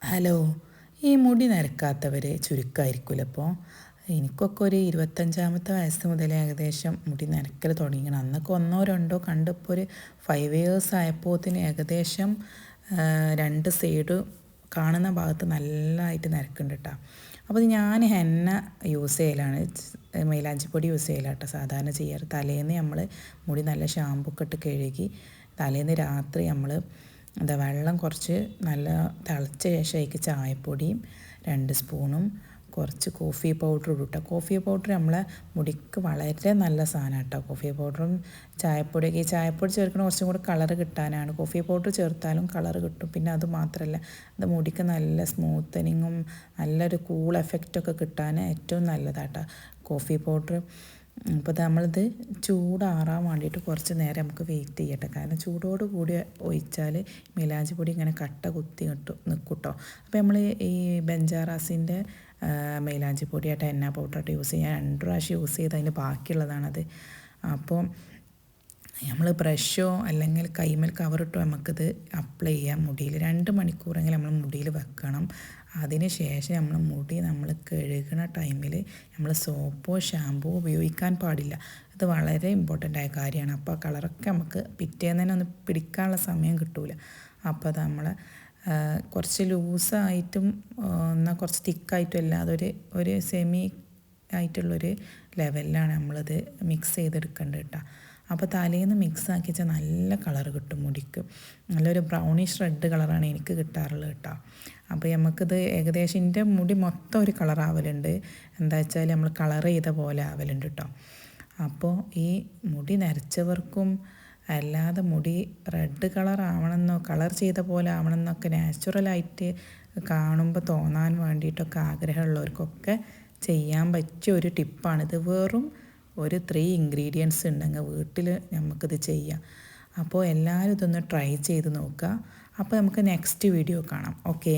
Hello. ഈ മുടി നരക്കാത്തവർ ചുരുക്കമായിരിക്കുമല്ലോ അപ്പോൾ. എനിക്കൊക്കെ ഒരു 25-ാമത്തെ വയസ്സ് മുതൽ ഏകദേശം മുടി നരക്കൽ തുടങ്ങിക്കണം. അന്നൊക്കെ ഒന്നോ രണ്ടോ കണ്ടിപ്പോൾ ഒരു 5 ഇയേഴ്സ് ആയപ്പോഴത്തേന് ഏകദേശം 2 സൈഡ് കാണുന്ന ഭാഗത്ത് നല്ലതായിട്ട് നരക്കുന്നുണ്ട് കേട്ടോ. അപ്പോൾ ഞാൻ ഹെന്ന യൂസ് ചെയ്യലാണ്, മൈലാഞ്ചിപ്പൊടി യൂസ് ചെയ്യലാണ് കേട്ടോ സാധാരണ ചെയ്യാറ്. തലേന്ന് നമ്മൾ മുടി നല്ല ഷാമ്പു ഒക്കെ ഇട്ട് കഴുകി തലേന്ന് രാത്രി നമ്മൾ വെള്ളം കുറച്ച് നല്ല തിളച്ച ശേഷം അതിലേക്ക് ചായപ്പൊടിയും 2 സ്പൂണും കുറച്ച് കോഫി പൗഡർ ഇടും കേട്ടോ. കോഫി പൗഡർ നമ്മളെ മുടിക്ക് വളരെ നല്ല സാധനമാണ് കേട്ടോ. കോഫി പൗഡറും ചായപ്പൊടിയൊക്കെ, ഈ ചായപ്പൊടി ചേർക്കുന്ന കുറച്ചും കൂടി കളർ കിട്ടാനാണ്. കോഫി പൗഡർ ചേർത്താലും കളർ കിട്ടും. പിന്നെ അത് മാത്രമല്ല, അത് മുടിക്ക് നല്ല സ്മൂത്തനിങ്ങും നല്ലൊരു കൂൾ എഫക്റ്റൊക്കെ കിട്ടാൻ ഏറ്റവും നല്ലതാട്ടോ കോഫി പൗഡർ. അപ്പോൾ നമ്മളിത് ചൂടാറാൻ വേണ്ടിയിട്ട് കുറച്ച് നേരം നമുക്ക് വെയിറ്റ് ചെയ്യട്ടെ. കാരണം ചൂടോട് കൂടി ഒഴിച്ചാൽ മൈലാഞ്ചി പൊടി ഇങ്ങനെ കട്ട കുത്തി നിൽക്കും കേട്ടോ. അപ്പോൾ നമ്മൾ ഈ ബെഞ്ചാറാസിൻ്റെ മൈലാഞ്ചി പൊടിയായിട്ട് ഹെന്ന പൗഡറായിട്ട് യൂസ് ചെയ്യാൻ 2 പ്രാവശ്യം യൂസ് ചെയ്ത് അതിൻ്റെ ബാക്കിയുള്ളതാണത്. അപ്പോൾ നമ്മൾ ബ്രഷോ അല്ലെങ്കിൽ കൈമേൽ കവറിട്ടോ നമുക്കിത് അപ്ലൈ ചെയ്യാം മുടിയിൽ. 2 മണിക്കൂറെങ്കിലും നമ്മൾ മുടിയിൽ വെക്കണം. അതിന് ശേഷം നമ്മൾ കഴുകുന്ന ടൈമിൽ നമ്മൾ സോപ്പോ ഷാമ്പോ ഉപയോഗിക്കാൻ പാടില്ല. ഇത് വളരെ ഇമ്പോർട്ടൻ്റ് ആയ കാര്യമാണ്. അപ്പോൾ കളറൊക്കെ നമുക്ക് പിറ്റേന്ന് തന്നെ ഒന്ന് പിടിക്കാനുള്ള സമയം കിട്ടില്ല. അപ്പോൾ അത് നമ്മൾ കുറച്ച് ലൂസായിട്ടും എന്നാൽ കുറച്ച് തിക്കായിട്ടും അല്ലാതെ ഒരു സെമി ആയിട്ടുള്ളൊരു ലെവലിലാണ് നമ്മളത് മിക്സ് ചെയ്തെടുക്കേണ്ടത് കേട്ടോ. അപ്പോൾ തലേന്ന് മിക്സ് ആക്കി വെച്ചാൽ നല്ല കളർ കിട്ടും മുടിക്ക്. നല്ലൊരു ബ്രൗണിഷ് റെഡ് കളറാണ് എനിക്ക് കിട്ടാറുള്ളത് കേട്ടോ. അപ്പോൾ നമുക്കിത് ഏകദേശം എൻ്റെ മുടി മൊത്തം ഒരു കളർ ആവലുണ്ട്. എന്താ വെച്ചാൽ നമ്മൾ കളർ ചെയ്ത പോലെ ആവലുണ്ട് കേട്ടോ. അപ്പോൾ ഈ മുടി നരച്ചവർക്കും അല്ലാതെ മുടി റെഡ് കളർ ആവണമെന്നോ കളർ ചെയ്ത പോലെ ആവണമെന്നൊക്കെ നാച്ചുറലായിട്ട് കാണുമ്പോൾ തോന്നാൻ വേണ്ടിയിട്ടൊക്കെ ആഗ്രഹമുള്ളവർക്കൊക്കെ ചെയ്യാൻ പറ്റിയ ഒരു ടിപ്പാണിത്. വെറും ഒരു 3 ഇൻഗ്രീഡിയൻസ് ഉണ്ടെങ്കിൽ വീട്ടിൽ നമുക്കിത് ചെയ്യാം. അപ്പോൾ എല്ലാവരും ഇതൊന്ന് ട്രൈ ചെയ്ത് നോക്കുക. അപ്പോൾ നമുക്ക് നെക്സ്റ്റ് വീഡിയോ കാണാം. ഓക്കേ.